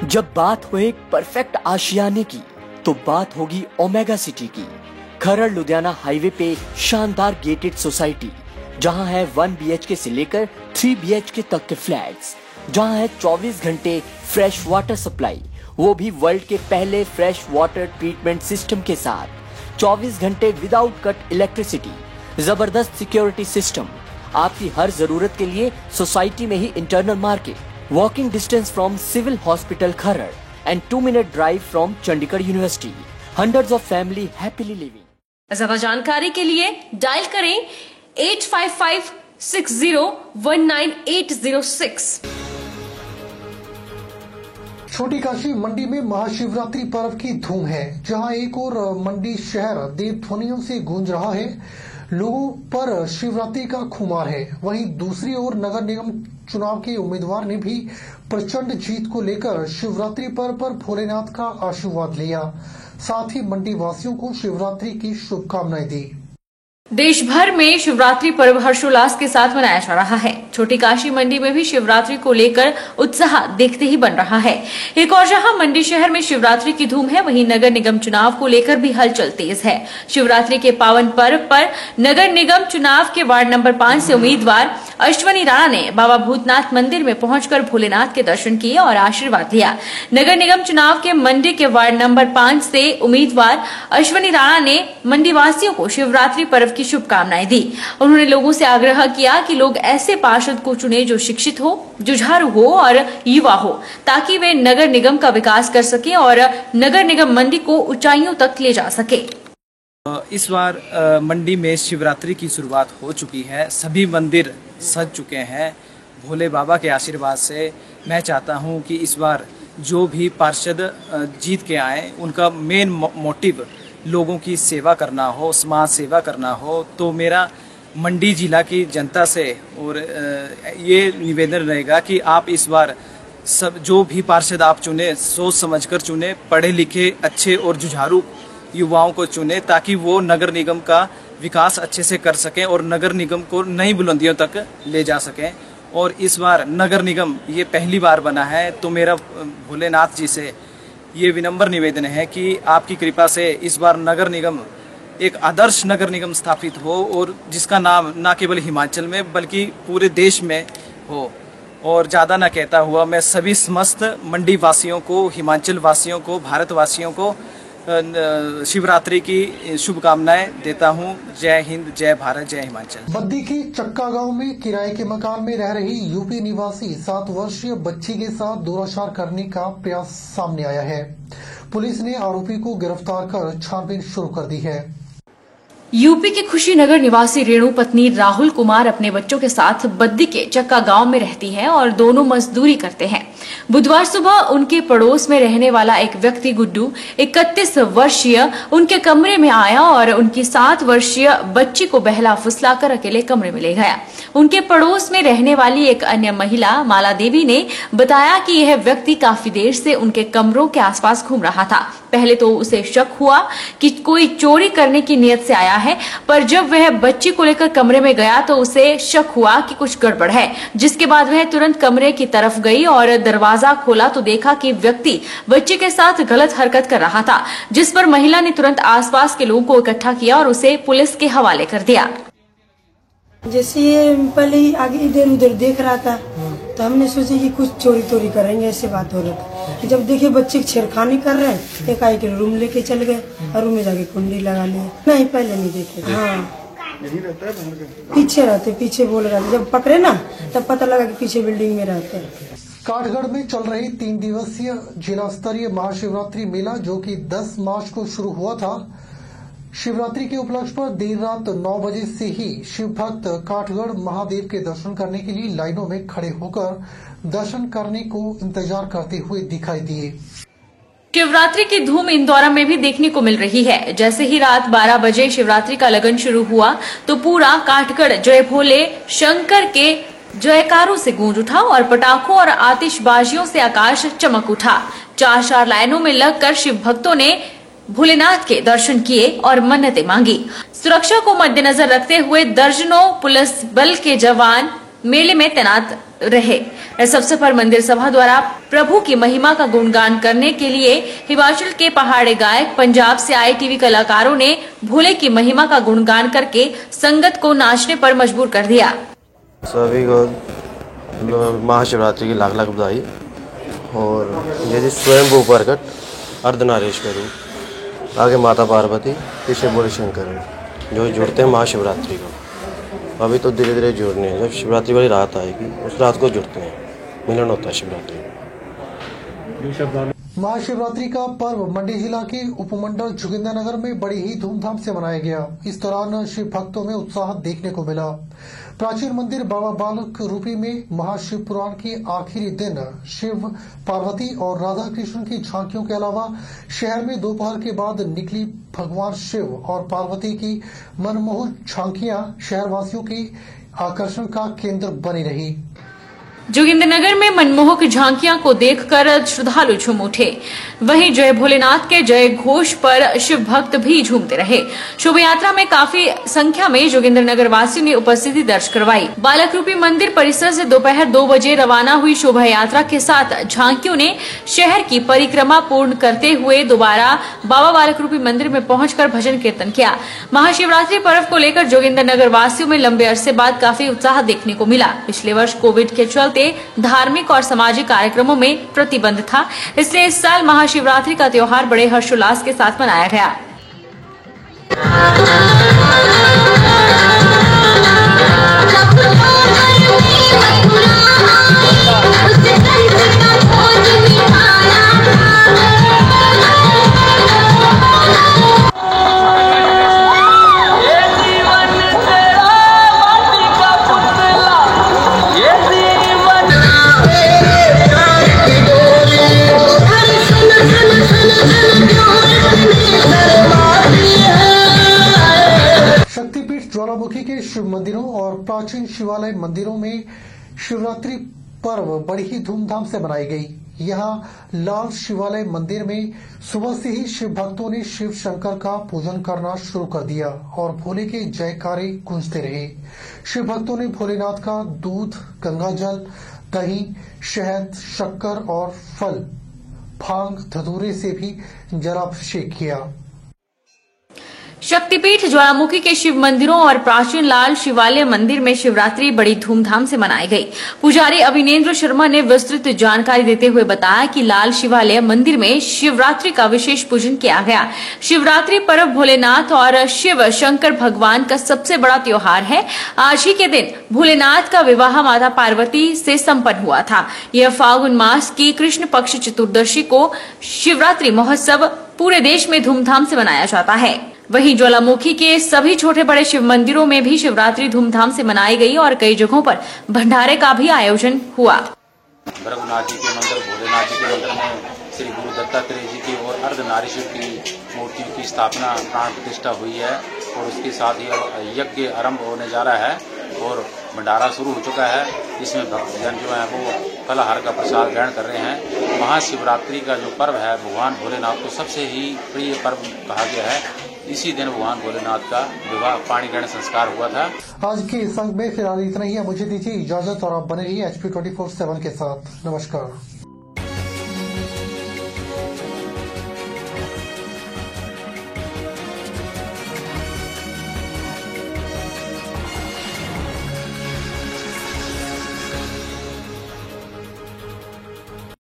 जब बात हो एक परफेक्ट आशियाने की तो बात होगी ओमेगा सिटी की। खरड़ लुधियाना हाईवे पे शानदार गेटेड सोसाइटी, जहां है 1 BHK से लेकर 3 BHK तक के फ्लैट्स, जहां है 24 घंटे फ्रेश वाटर सप्लाई, वो भी वर्ल्ड के पहले फ्रेश वाटर ट्रीटमेंट सिस्टम के साथ, 24 घंटे विदाउट कट इलेक्ट्रिसिटी, जबरदस्त सिक्योरिटी सिस्टम, आपकी हर जरूरत के लिए सोसाइटी में ही internal market, walking distance from civil hospital Kharar and 2-minute drive from Chandigarh university. Hundreds of family happily living. ज्यादा जानकारी के लिए डायल करें 8556019806। छोटी काशी मंडी में महाशिवरात्रि पर्व की धूम है, जहां एक और मंडी शहर देव ध्वनियों से गूंज रहा है, लोगों पर शिवरात्रि का खुमार है। वहीं दूसरी ओर नगर निगम चुनाव के उम्मीदवार ने भी प्रचंड जीत को लेकर शिवरात्रि पर्व पर भोलेनाथ का आशीर्वाद लिया, साथ ही मंडी वासियों को शिवरात्रि की शुभकामनाएं दी। देश भर में शिवरात्रि पर्व हर्षोल्लास के साथ मनाया जा रहा है। छोटी काशी मंडी में भी शिवरात्रि को लेकर उत्साह देखते ही बन रहा है। एक और जहां मंडी शहर में शिवरात्रि की धूम है, वहीं नगर निगम चुनाव को लेकर भी हलचल तेज है। शिवरात्रि के पावन पर्व पर नगर निगम चुनाव के वार्ड नंबर 5 से उम्मीदवार अश्वनी राणा ने बाबा भूतनाथ मंदिर में पहुंचकर भोलेनाथ के दर्शन किए और आशीर्वाद लिया। नगर निगम चुनाव के मंडी के वार्ड नंबर 5 से उम्मीदवार अश्वनी राणा ने मंडी वासियों को शिवरात्रि पर्व की शुभकामनाएं दी। उन्होंने लोगों से आग्रह किया कि लोग ऐसे पार्षद को चुने जो शिक्षित हो, जुझारू हो और युवा हो, ताकि वे नगर निगम का विकास कर सके और नगर निगम मंडी को ऊंचाइयों तक ले जा सके। इस बार मंडी में शिवरात्रि की शुरुआत हो चुकी है, सभी मंदिर सज चुके हैं। भोले बाबा के आशीर्वाद से मैं चाहता हूं कि इस बार जो भी पार्षद जीत के आए, उनका मेन मोटिव लोगों की सेवा करना हो, समाज सेवा करना हो। तो मेरा मंडी जिला की जनता से और ये निवेदन रहेगा कि आप इस बार सब जो भी पार्षद आप चुने, सोच समझकर चुने, पढ़े लिखे अच्छे और जुझारू युवाओं को चुने, ताकि वो नगर निगम का विकास अच्छे से कर सकें और नगर निगम को नई बुलंदियों तक ले जा सकें। और इस बार नगर निगम ये पहली बार बना है, तो मेरा भोलेनाथ जी से ये विनम्र निवेदन है कि आपकी कृपा से इस बार नगर निगम एक आदर्श नगर निगम स्थापित हो और जिसका नाम न केवल हिमाचल में बल्कि पूरे देश में हो। और ज़्यादा न कहता हुआ मैं सभी समस्त मंडी वासियों को, हिमाचल वासियों को, भारत वासियों को शिवरात्रि की शुभकामनाएं देता हूं। जय हिंद, जय भारत, जय हिमाचल। बद्दी के चक्का गांव में किराए के मकान में रह रही यूपी निवासी 7 वर्षीय बच्ची के साथ दुराचार करने का प्रयास सामने आया है। पुलिस ने आरोपी को गिरफ्तार कर छानबीन शुरू कर दी है। यूपी के खुशीनगर निवासी रेणु पत्नी राहुल कुमार अपने बच्चों के साथ बद्दी के चक्का गांव में रहती है और दोनों मजदूरी करते हैं। बुधवार सुबह उनके पड़ोस में रहने वाला एक व्यक्ति गुड्डू 31 वर्षीय उनके कमरे में आया और उनकी 7 वर्षीय बच्ची को बहला फुसलाकर अकेले कमरे में ले गया। उनके पड़ोस में रहने वाली एक अन्य महिला माला देवी ने बताया कि यह व्यक्ति काफी देर से उनके कमरों के आसपास घूम रहा था। पहले तो उसे शक हुआ कि कोई चोरी करने की नियत से आया है, पर जब वह बच्ची को लेकर कमरे में गया तो उसे शक हुआ कि कुछ गड़बड़ है, जिसके बाद वह तुरंत कमरे की तरफ गई और दरवाजा खोला तो देखा कि व्यक्ति बच्ची के साथ गलत हरकत कर रहा था, जिस पर महिला ने तुरंत आसपास के लोगों को इकट्ठा किया और उसे पुलिस के हवाले कर दिया। जैसे ये पहले ही आगे इधर उधर देख रहा था तो हमने सोचा कि कुछ चोरी तोरी करेंगे, ऐसे बात हो रहा था। जब देखे बच्चे छेड़खानी कर रहे हैं, एक आई के रूम लेके चल गए और रूम में जाके कुंडी लगा ली। नहीं, पहले नहीं देखे। हाँ, पीछे रहते, पीछे बोल रहे थे। जब पकड़े ना तब पता लगा कि पीछे बिल्डिंग में रहते हैं। काठगढ़ में चल रही 3 दिवसीय जिला स्तरीय महाशिवरात्रि मेला, जो कि 10 मार्च को शुरू हुआ था, शिवरात्रि के उपलक्ष्य पर देर रात 9 बजे से ही शिव भक्त काठगढ़ महादेव के दर्शन करने के लिए लाइनों में खड़े होकर दर्शन करने को इंतजार करते हुए दिखाई दिए। शिवरात्रि की धूम इंदौर में भी देखने को मिल रही है। जैसे ही रात 12 बजे शिवरात्रि का लगन शुरू हुआ तो पूरा काठगढ़ जय भोले शंकर के जयकारों से गूंज उठा और पटाखों और आतिशबाजियों से आकाश चमक उठा। 4 लाइनों में लगकर शिव भक्तों ने भोलेनाथ के दर्शन किए और मन्नतें मांगी। सुरक्षा को मद्देनजर रखते हुए दर्जनों पुलिस बल के जवान मेले में तैनात रहे। इस अवसर पर मंदिर सभा द्वारा प्रभु की महिमा का गुणगान करने के लिए हिमाचल के पहाड़ी गायक, पंजाब से आए टीवी कलाकारों ने भोले की महिमा का गुणगान करके संगत को नाचने पर मजबूर कर दिया। सभी को महाशिवरात्रि की लाख लाख बधाई। और यदि स्वयं प्रकट अर्धनारीश्वर रूप, आगे माता पार्वती, पीछे बोले शंकर, जो जुड़ते हैं महाशिवरात्रि को। अभी तो धीरे धीरे जुड़ने हैं, जब शिवरात्रि वाली रात आएगी उस रात को जुड़ते हैं, मिलन होता है शिवरात्रि। महाशिवरात्रि का पर्व मंडी जिला के उपमंडल जोगिंद्रनगर में बड़ी ही धूमधाम से मनाया गया। इस दौरान शिव भक्तों में उत्साह देखने को मिला। प्राचीन मंदिर बाबा बालक रूपी में महाशिव पुराण के आखिरी दिन शिव, पार्वती और राधा कृष्ण की झांकियों के अलावा शहर में दोपहर के बाद निकली भगवान शिव और पार्वती की मनमोहक झांकियां शहरवासियों के आकर्षण का केंद्र बनी रही। जोगिंद्रनगर में मनमोहक झांकियां को देखकर श्रद्धालु झूम उठे। वहीं जय भोलेनाथ के जय घोष पर शिव भक्त भी झूमते रहे। शोभा यात्रा में काफी संख्या में जोगिंद्रनगर वासियों ने उपस्थिति दर्ज करवाई। बालक रूपी मंदिर परिसर से दोपहर 2 बजे रवाना हुई शोभा यात्रा के साथ झांकियों ने शहर की परिक्रमा पूर्ण करते हुए दोबारा बाबा बालक रूपी मंदिर में पहुंचकर भजन कीर्तन किया। महाशिवरात्रि पर्व को लेकर जोगिंद्रनगर वासियों में लंबे अरसे बाद काफी उत्साह देखने को मिला। पिछले वर्ष कोविड के चलते धार्मिक और सामाजिक कार्यक्रमों में प्रतिबंध था, इसलिए इस साल महाशिवरात्रि का त्योहार बड़े हर्षोल्लास के साथ मनाया गया। ज्वालामुखी के शिव मंदिरों और प्राचीन शिवालय मंदिरों में शिवरात्रि पर्व बड़ी ही धूमधाम से मनाई गई। यहाँ लाल शिवालय मंदिर में सुबह से ही शिव भक्तों ने शिव शंकर का पूजन करना शुरू कर दिया और भोले के जयकारे गूंजते रहे। शिव भक्तों ने भोलेनाथ का दूध, गंगाजल, दही, शहद, शक्कर और फल, भांग, धतूरे से भी जलाभिषेक किया। शक्तिपीठ ज्वालामुखी के शिव मंदिरों और प्राचीन लाल शिवालय मंदिर में शिवरात्रि बड़ी धूमधाम से मनाई गई। पुजारी अभिनेंद्र शर्मा ने विस्तृत जानकारी देते हुए बताया कि लाल शिवालय मंदिर में शिवरात्रि का विशेष पूजन किया गया। शिवरात्रि पर्व भोलेनाथ और शिव शंकर भगवान का सबसे बड़ा त्योहार है। आज ही के दिन भोलेनाथ का विवाह माता पार्वती से संपन्न हुआ था। यह फाल्गुन मास की कृष्ण पक्ष चतुर्दशी को शिवरात्रि महोत्सव पूरे देश में धूमधाम से मनाया जाता है। वहीं ज्वालामुखी के सभी छोटे बड़े शिव मंदिरों में भी शिवरात्रि धूमधाम से मनाई गई और कई जगहों पर भंडारे का भी आयोजन हुआ। भृगुनाथ जी के मंदिर, भोलेनाथ जी के मंदिर में श्री गुरु दत्तात्रेय जी की और अर्धनारीश्वर की मूर्तियों की स्थापना, प्राण प्रतिष्ठा हुई है और उसके साथ ही यज्ञ आरंभ होने जा रहा है और भंडारा शुरू हो चुका है। इसमें भक्तजन जो है वो फलाहार का प्रसाद ग्रहण कर रहे हैं। महाशिवरात्रि का जो पर्व है भगवान भोलेनाथ को सबसे ही प्रिय पर्व कहा गया है। इसी दिन भगवान भोलेनाथ का विवाह पाणी ग्रहण संस्कार हुआ था। आज के इस अंक में फिलहाल इतना ही है। मुझे दीजिए इजाजत और आप बने रहिए HP 24/7 के साथ। नमस्कार।